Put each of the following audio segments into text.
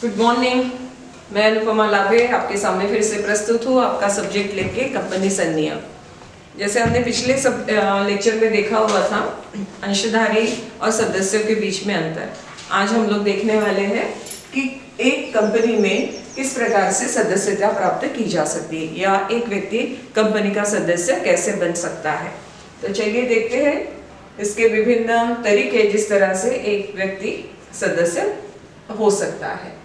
Good morning. मैं अनुपमा लाभे आपके सामने फिर से प्रस्तुत हूँ आपका सब्जेक्ट लेके कंपनी संनियम। जैसे हमने पिछले लेक्चर में देखा हुआ था अंशधारी और सदस्यों के बीच में अंतर, आज हम लोग देखने वाले हैं कि एक कंपनी में किस प्रकार से सदस्यता प्राप्त की जा सकती है या एक व्यक्ति कंपनी का सदस्य कैसे बन सकता है। तो चलिए देखते हैं इसके विभिन्न तरीके जिस तरह से एक व्यक्ति सदस्य हो सकता है।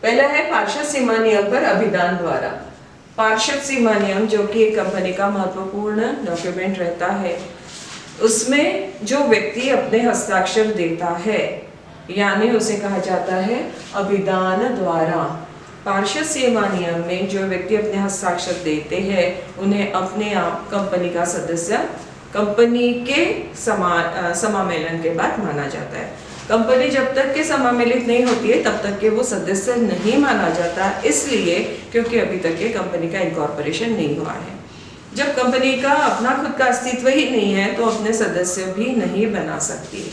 पहला है पार्षद सीमा नियम पर अभिदान द्वारा। पार्षद सीमा नियम जो कि एक कंपनी का महत्वपूर्ण डॉक्यूमेंट रहता है, उसमें जो व्यक्ति अपने हस्ताक्षर देता है यानी उसे कहा जाता है अभिदान द्वारा। पार्षद सीमा नियम में जो व्यक्ति अपने हस्ताक्षर देते हैं उन्हें अपने आप कंपनी का सदस्य कंपनी के समामेलन के बाद माना जाता है। कंपनी जब तक के समामेलित नहीं होती है तब तक के वो सदस्य नहीं माना जाता, इसलिए क्योंकि अभी तक के कंपनी का इनकॉर्पोरेशन नहीं हुआ है। जब कंपनी का अपना खुद का अस्तित्व ही नहीं है तो अपने सदस्य भी नहीं बना सकती।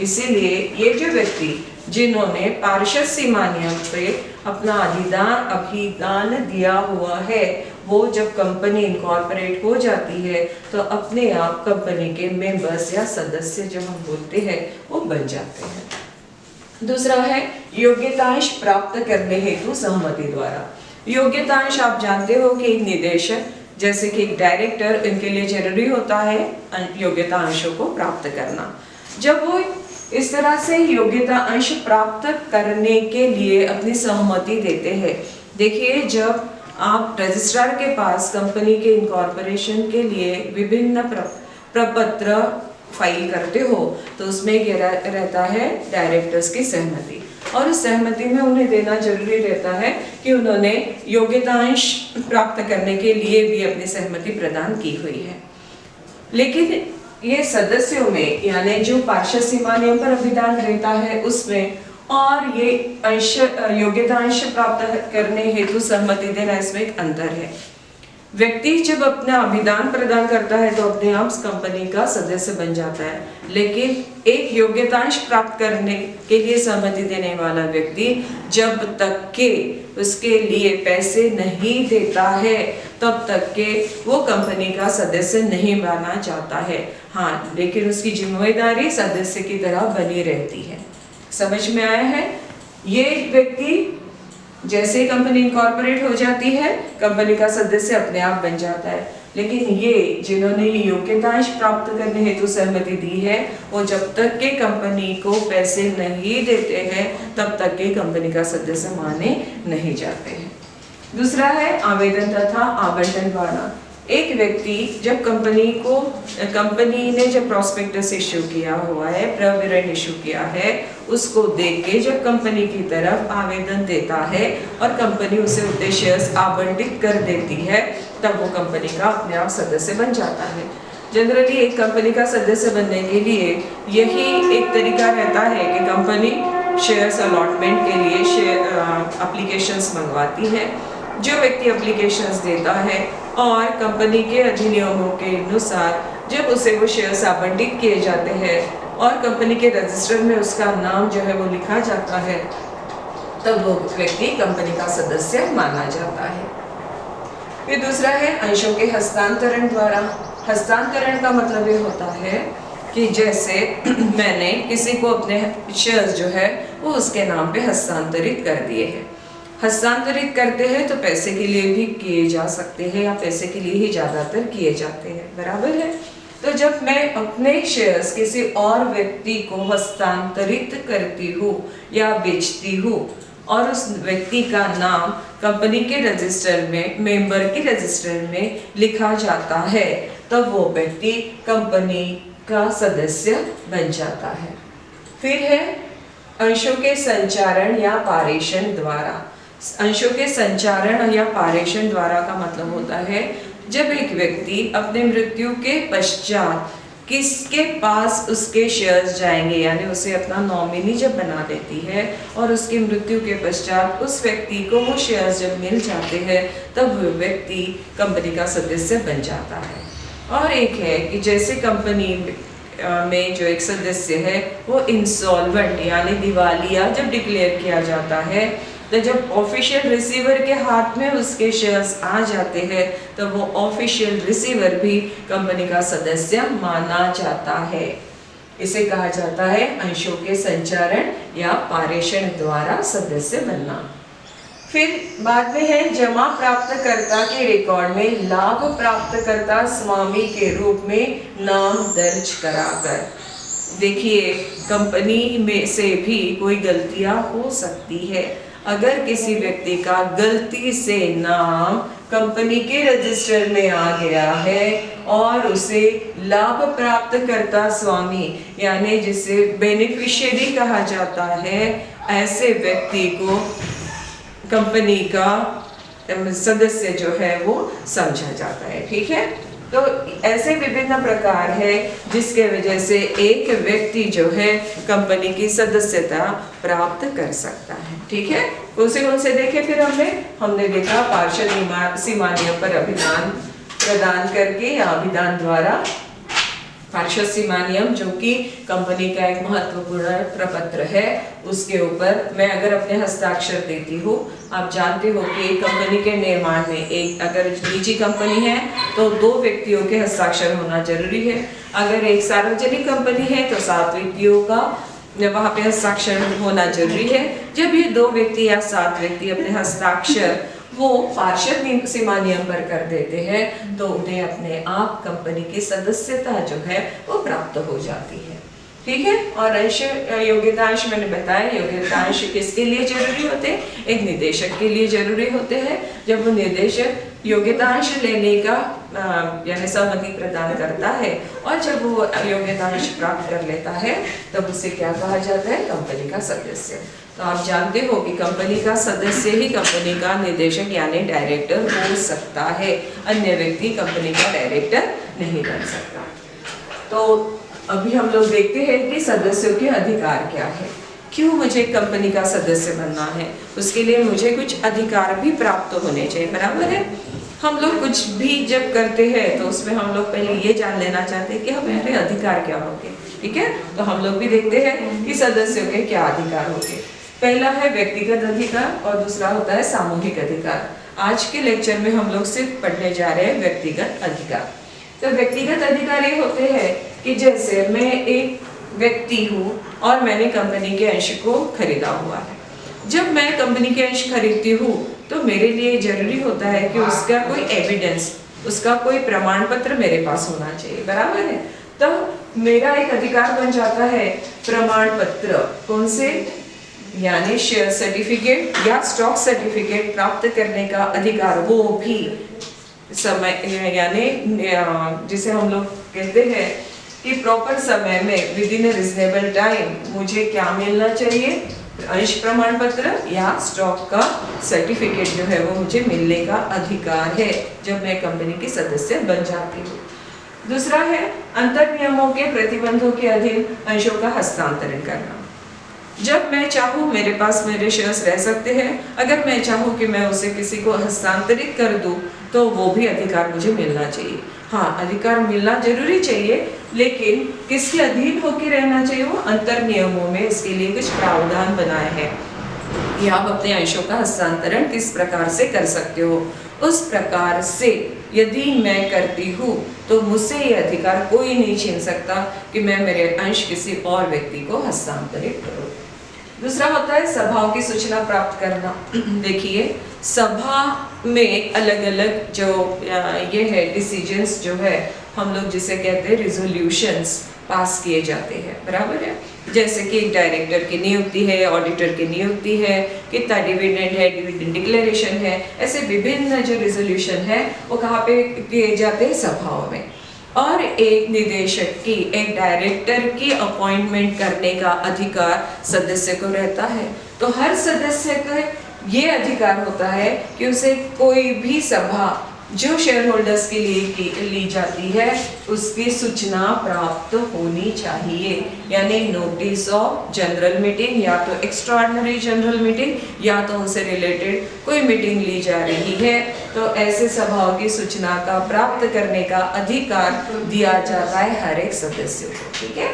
इसीलिए ये जो व्यक्ति जिन्होंने पार्षद सीमा नियम पे अपना अभिदान दिया हुआ है, वो जब कंपनी इनकॉर्पोरेट हो जाती है तो अपने आप कंपनी के मेंबर्स या सदस्य जो हम बोलते हैं वो बन जाते हैं। दूसरा है योग्यतांश प्राप्त करने हेतु सहमति द्वारा। योग्यतांश आप जानते हो कि एक निदेशक जैसे कि एक डायरेक्टर, इनके लिए जरूरी होता है योग्यता अंशों को प्राप्त करना। जब वो इस तरह से योग्यता अंश प्राप्त करने के लिए अपनी सहमति देते हैं, देखिए जब आप रजिस्ट्रार के पास कंपनी के इनकॉर्पोरेशन के लिए विभिन्न प्रपत्र फाइल करते हो तो उसमें रहता है डायरेक्टर्स की सहमति, और उस सहमति में उन्हें देना जरूरी रहता है कि उन्होंने योग्यतांश प्राप्त करने के लिए भी अपनी सहमति प्रदान की हुई है। लेकिन ये सदस्यों में यानी जो पार्षद सीमा नियम पर अभिदान रहता है उसमें और ये योग्यतांश प्राप्त करने हेतु सहमति देना, इसमें एक अंतर है। व्यक्ति जब अपना अभिदान प्रदान करता है तो अपने आप कंपनी का सदस्य बन जाता है, लेकिन एक योग्यतांश प्राप्त करने के लिए सहमति देने वाला व्यक्ति जब तक के उसके लिए पैसे नहीं देता है तब तक के वो कंपनी का सदस्य नहीं बना जाता है। हाँ, लेकिन उसकी जिम्मेदारी सदस्य की तरह बनी रहती है। समझ में आया है? ये व्यक्ति जैसे कंपनी इनकॉर्पोरेट हो जाती है कंपनी का सदस्य अपने आप बन जाता है, लेकिन ये जिन्होंने ये योग्यतांश प्राप्त करने हेतु सहमति दी है वो जब तक के कंपनी को पैसे नहीं देते हैं तब तक के कंपनी का सदस्य माने नहीं जाते हैं। दूसरा है आवेदन तथा आवंटन द्वारा। एक व्यक्ति जब कंपनी ने जब प्रॉस्पेक्टस इश्यू किया हुआ है, प्रविरण इश्यू किया है, उसको देख के जब कंपनी की तरफ आवेदन देता है और कंपनी उसे उतने शेयर्स आवंटित कर देती है तब वो कंपनी का अपने आप सदस्य बन जाता है। जनरली एक कंपनी का सदस्य बनने के लिए यही एक तरीका रहता है कि कंपनी शेयर्स अलॉटमेंट के लिए एप्लीकेशंस मंगवाती है। जो व्यक्ति एप्लीकेशंस देता है और कंपनी के अधिनियमों के अनुसार जब उसे वो शेयर्स आवंटित किए जाते हैं और कंपनी के रजिस्टर में उसका नाम जो है वो लिखा जाता है तब वो व्यक्ति कंपनी का सदस्य माना जाता है। फिर दूसरा है अंशों के हस्तांतरण द्वारा। हस्तांतरण का मतलब ये होता है कि जैसे मैंने किसी को अपने शेयर्स जो है वो उसके नाम पे हस्तांतरित कर दिए हैं। हस्तांतरित करते हैं तो पैसे के लिए भी किए जा सकते हैं या पैसे के लिए ही ज़्यादातर किए जाते हैं, बराबर है। तो जब मैं अपने शेयर्स किसी और व्यक्ति को हस्तांतरित करती हूँ या बेचती हूँ और उस व्यक्ति का नाम कंपनी के रजिस्टर में, मेंबर के रजिस्टर में लिखा जाता है तब वो व्यक्ति कंपनी का सदस्य बन जाता है। फिर है अंशों के संचारण या पारेषण द्वारा। अंशों के संचारण या पारेषण द्वारा का मतलब होता है जब एक व्यक्ति अपने मृत्यु के पश्चात किसके पास उसके शेयर्स जाएंगे, यानी उसे अपना नॉमिनी जब बना देती है और उसकी मृत्यु के पश्चात उस व्यक्ति को वो शेयर्स जब मिल जाते हैं तब वो व्यक्ति कंपनी का सदस्य बन जाता है। और एक है कि जैसे कंपनी में जो एक सदस्य है वो इंसॉल्वेंट यानी दिवालिया जब डिक्लेयर किया जाता है तो जब ऑफिशियल रिसीवर के हाथ में उसके शेयर्स आ जाते हैं तो वो ऑफिशियल रिसीवर भी कंपनी का सदस्य माना जाता है। इसे कहा जाता है अंशों के संचारण या पारेषण द्वारा सदस्य बनना। फिर बाद में है जमा प्राप्तकर्ता के रिकॉर्ड में लाभ प्राप्तकर्ता स्वामी के रूप में नाम दर्ज कराकर। देखिए, कंपनी में से भी कोई गलतियां हो सकती है। अगर किसी व्यक्ति का गलती से नाम कंपनी के रजिस्टर में आ गया है और उसे लाभ प्राप्तकर्ता स्वामी यानी जिसे बेनिफिशियरी कहा जाता है, ऐसे व्यक्ति को कंपनी का सदस्य जो है वो समझा जाता है। ठीक है, तो ऐसे विभिन्न प्रकार है जिसके वजह से एक व्यक्ति जो है कंपनी की सदस्यता प्राप्त कर सकता है। ठीक है, कौन से देखे फिर हमने देखा पार्षद सीमानियों पर अभिधान प्रदान करके या अभिधान द्वारा पार्षद सीमानियम जो कि कंपनी का एक महत्वपूर्ण प्रपत्र है, उसके ऊपर मैं अगर अपने हस्ताक्षर देती हूँ, आप जानते हो कि एक कंपनी के निर्माण में एक अगर निजी कंपनी है तो 2 व्यक्तियों के हस्ताक्षर होना जरूरी है। अगर एक सार्वजनिक कंपनी है तो 7 व्यक्तियों का वहाँ पे हस्ताक्षर होना जरूरी है। जब ये 2 व्यक्ति या 7 व्यक्ति अपने हस्ताक्षर वो पार्षद सीमानियम पर कर देते हैं तो उन्हें अपने आप कंपनी की सदस्यता जो है वो प्राप्त हो जाती है। ठीक है, और अंश योग्यतांश मैंने बताया, योग्यतांश किसके लिए जरूरी होते हैं? एक निदेशक के लिए जरूरी होते हैं। जब वो निदेशक योग्यतांश लेने का यानी सहमति प्रदान करता है और जब वो योग्यतांश प्राप्त कर लेता है तब उसे क्या कहा जाता है? कंपनी का सदस्य। तो आप जानते हो कि कंपनी का सदस्य ही कंपनी का निदेशक यानी डायरेक्टर हो सकता है, अन्य व्यक्ति कंपनी का डायरेक्टर नहीं बन सकता। तो अभी हम लोग देखते हैं कि सदस्यों के अधिकार क्या है, क्यों मुझे कंपनी का सदस्य बनना है, उसके लिए मुझे कुछ अधिकार भी प्राप्त होने चाहिए। बराबर है, हम लोग कुछ भी जब करते हैं तो उसमें हम लोग पहले ये जान लेना चाहते हैं कि हमारे अधिकार क्या होंगे। ठीक है, तो हम लोग भी देखते हैं कि सदस्यों के क्या अधिकार होंगे। पहला है व्यक्तिगत अधिकार और दूसरा होता है सामूहिक अधिकार। आज के लेक्चर में हम लोग सिर्फ पढ़ने जा रहे हैं व्यक्तिगत अधिकार। तो व्यक्तिगत अधिकार ये होते हैं कि जैसे मैं एक व्यक्ति हूँ और मैंने कंपनी के अंश को खरीदा हुआ है। जब मैं कंपनी के अंश खरीदती हूँ तो मेरे लिए जरूरी होता है कि उसका कोई एविडेंस, उसका कोई प्रमाण पत्र मेरे पास होना चाहिए। बराबर है, तो मेरा एक अधिकार बन जाता है प्रमाण पत्र। कौन से? यानी शेयर सर्टिफिकेट या स्टॉक सर्टिफिकेट प्राप्त करने का अधिकार, वो भी समय यानी जिसे हम लोग कहते हैं कि प्रॉपर समय में विद इन रीजनेबल टाइम मुझे क्या मिलना चाहिए? अंश प्रमाण पत्र या स्टॉक का सर्टिफिकेट जो है वो मुझे मिलने का अधिकार है जब मैं कंपनी की सदस्य बन जाती हूँ। दूसरा है अंतर नियमों के प्रतिबंधों के अधीन अंशों का हस्तांतरण करना। जब मैं चाहूँ मेरे पास मेरे शेयर्स रह सकते हैं, अगर मैं चाहूँ कि मैं उसे किसी को हस्तांतरित कर दूँ तो वो भी अधिकार मुझे मिलना चाहिए। हाँ, अधिकार मिलना जरूरी चाहिए, लेकिन किसके अधीन होकर रहना चाहिए? वो अंतर नियमों में इसके लिए कुछ प्रावधान बनाए हैं कि आप अपने अंशों का हस्तांतरण किस प्रकार से कर सकते हो। उस प्रकार से यदि मैं करती हूँ तो मुझसे ये अधिकार कोई नहीं छीन सकता कि मैं मेरे अंश किसी और व्यक्ति को हस्तांतरित करूँ। दूसरा होता है सभाओं की सूचना प्राप्त करना। देखिए, सभा में अलग अलग जो ये है डिसीजंस जो है हम लोग जिसे कहते हैं रिजोल्यूशंस पास किए जाते हैं। बराबर है, जैसे कि डायरेक्टर की नियुक्ति है, ऑडिटर की नियुक्ति है, कितना डिविडेंड है, डिविडेंड डिक्लेरेशन है, ऐसे विभिन्न जो रिजोल्यूशन है वो कहाँ पे किए जाते हैं? सभाओं में। और एक निदेशक की, एक डायरेक्टर की अपॉइंटमेंट करने का अधिकार सदस्य को रहता है। तो हर सदस्य का ये अधिकार होता है कि उसे कोई भी सभा जो शेयर होल्डर्स के लिए ली जाती है उसकी सूचना प्राप्त होनी चाहिए, यानी नोटिस ऑफ जनरल मीटिंग या तो एक्स्ट्राऑर्डिनरी जनरल मीटिंग या तो उनसे रिलेटेड कोई मीटिंग ली जा रही है तो ऐसे सभाओं की सूचना का प्राप्त करने का अधिकार दिया जाता है हर एक सदस्य को। ठीक है,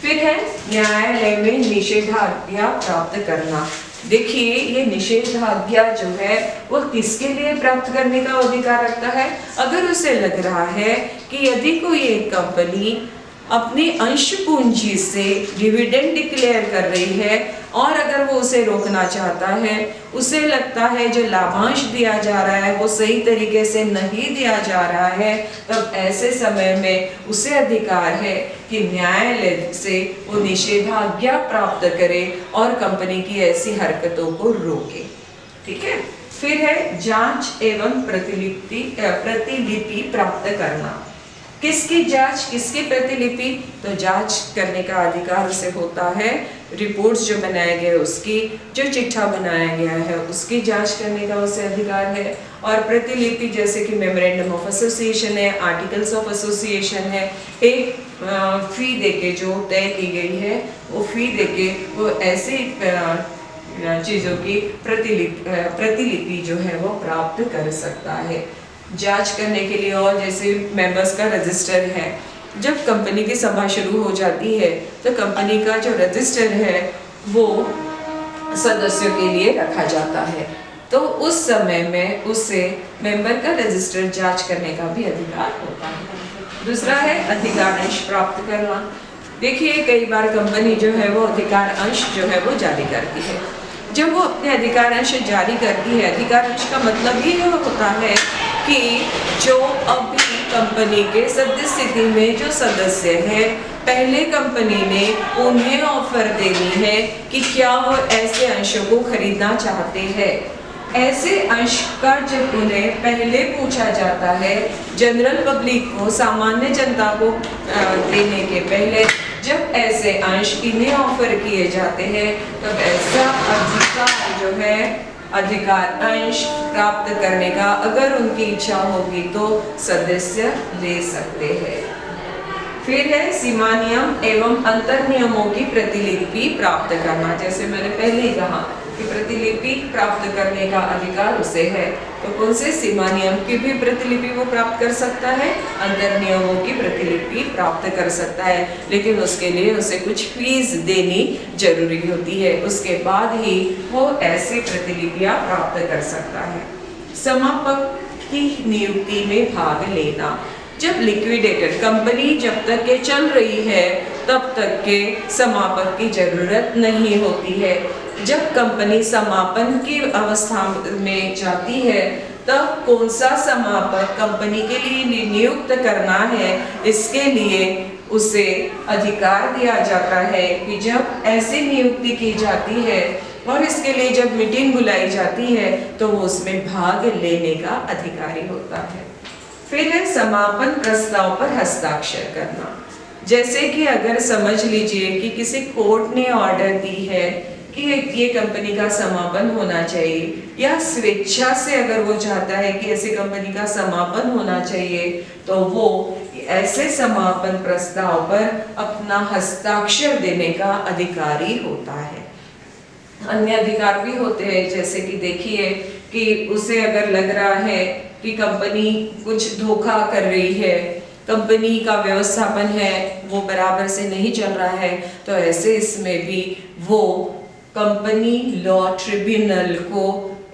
फिर है न्यायालय में निषेधाज्ञा प्राप्त करना। देखिए ये निषेधाज्ञा जो है वो किसके लिए प्राप्त करने का अधिकार रखता है? अगर उसे लग रहा है कि यदि कोई एक कंपनी अपनी अंश पूंजी से डिविडेंड डिक्लेयर कर रही है और अगर वो उसे रोकना चाहता है, उसे लगता है जो लाभांश दिया जा रहा है वो सही तरीके से नहीं दिया जा रहा है, तब ऐसे समय में उसे अधिकार है कि न्यायालय से वो निषेधाज्ञा प्राप्त करे और कंपनी की ऐसी हरकतों को रोके। ठीक है। फिर है जांच एवं प्रतिलिपि प्राप्त करना। किसकी जांच, किसकी प्रतिलिपि? तो जांच करने का अधिकार उसे होता है रिपोर्ट्स जो बनाए गए उसकी, जो चिट्ठा बनाया गया है उसकी जांच करने का उसे अधिकार है। और प्रतिलिपि जैसे कि मेमोरेंडम ऑफ एसोसिएशन है, आर्टिकल्स ऑफ एसोसिएशन है, एक फी देके जो तय की गई है वो फी देके वो ऐसी चीज़ों की प्रतिलिपि जो है वो प्राप्त कर सकता है जांच करने के लिए। और जैसे मेंबर्स का रजिस्टर है, जब कंपनी की सभा शुरू हो जाती है तो कंपनी का जो रजिस्टर है वो सदस्यों के लिए रखा जाता है, तो उस समय में उसे मेंबर का रजिस्टर जांच करने का भी अधिकार होता है। दूसरा है अधिकार अंश प्राप्त करना। देखिए कई बार कंपनी जो है वो अधिकार अंश जो है वो जारी करती है। जब वो अपने अधिकार अंश जारी करती है, अधिकार अंश का मतलब ये होता है कि जो अभी कंपनी के सद्य स्थिति में जो सदस्य हैं, पहले कंपनी ने उन्हें ऑफर देनी है कि क्या वो ऐसे अंशों को खरीदना चाहते हैं। ऐसे अंश का जब उन्हें पहले पूछा जाता है, जनरल पब्लिक को, सामान्य जनता को देने के पहले जब ऐसे अंश इन्हें ऑफर किए जाते हैं, तब ऐसा अधिकार जो है अधिकार अंश प्राप्त करने का अगर उनकी इच्छा होगी तो सदस्य ले सकते हैं। फिर है सीमा नियम एवं अंतर नियमों की प्रतिलिपि प्राप्त करना। जैसे मैंने पहले ही कहा कि प्रतिलिपि प्राप्त करने का अधिकार उसे है, तो कौन से सीमा नियम की भी प्रतिलिपि वो प्राप्त कर सकता है, अंतर नियमों की प्रतिलिपि प्राप्त कर सकता है, लेकिन उसके लिए उसे कुछ फीस देनी जरूरी होती है, उसके बाद ही वो ऐसी प्रतिलिपियां प्राप्त कर सकता है। समापक की नियुक्ति में भाग लेना। जब लिक्विडेटर कंपनी जब तक के चल रही है तब तक के समापक की जरूरत नहीं होती है। जब कंपनी समापन की अवस्था में जाती है तब कौन सा समापक कंपनी के लिए नियुक्त करना है, इसके लिए उसे अधिकार दिया जाता है कि जब ऐसी नियुक्ति की जाती है और इसके लिए जब मीटिंग बुलाई जाती है तो वो उसमें भाग लेने का अधिकारी होता है। फिर है समापन प्रस्ताव पर हस्ताक्षर करना। जैसे कि अगर समझ लीजिए कि किसी कोर्ट ने ऑर्डर दी है कि ये कंपनी का समापन होना चाहिए, या स्वेच्छा से अगर वो चाहता है कि ऐसी कंपनी का समापन होना चाहिए, तो वो ऐसे समापन प्रस्ताव पर अपना हस्ताक्षर देने का अधिकारी होता है। अन्य अधिकार भी होते हैं, जैसे कि देखिए कि उसे अगर लग रहा है कि कंपनी कुछ धोखा कर रही है, कंपनी का व्यवस्थापन है वो बराबर से नहीं चल रहा है, तो ऐसे इसमें भी वो कंपनी लॉ ट्रिब्यूनल को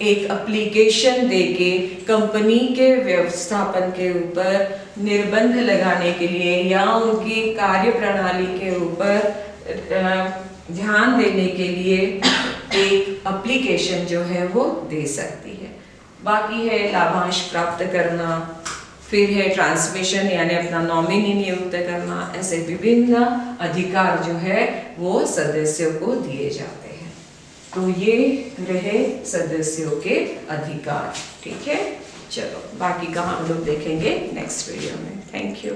एक एप्लीकेशन देके कंपनी के व्यवस्थापन के ऊपर निर्बंध लगाने के लिए या उनकी कार्य प्रणाली के ऊपर ध्यान देने के लिए एक एप्लीकेशन जो है वो दे सकती है। बाकी है लाभांश प्राप्त करना, फिर है ट्रांसमिशन यानी अपना नॉमिनी नियुक्त करना। ऐसे विभिन्न अधिकार जो है वो सदस्यों को दिए जाते हैं। तो ये रहे सदस्यों के अधिकार। ठीक है, चलो बाकी का हम लोग देखेंगे नेक्स्ट वीडियो में। Thank you.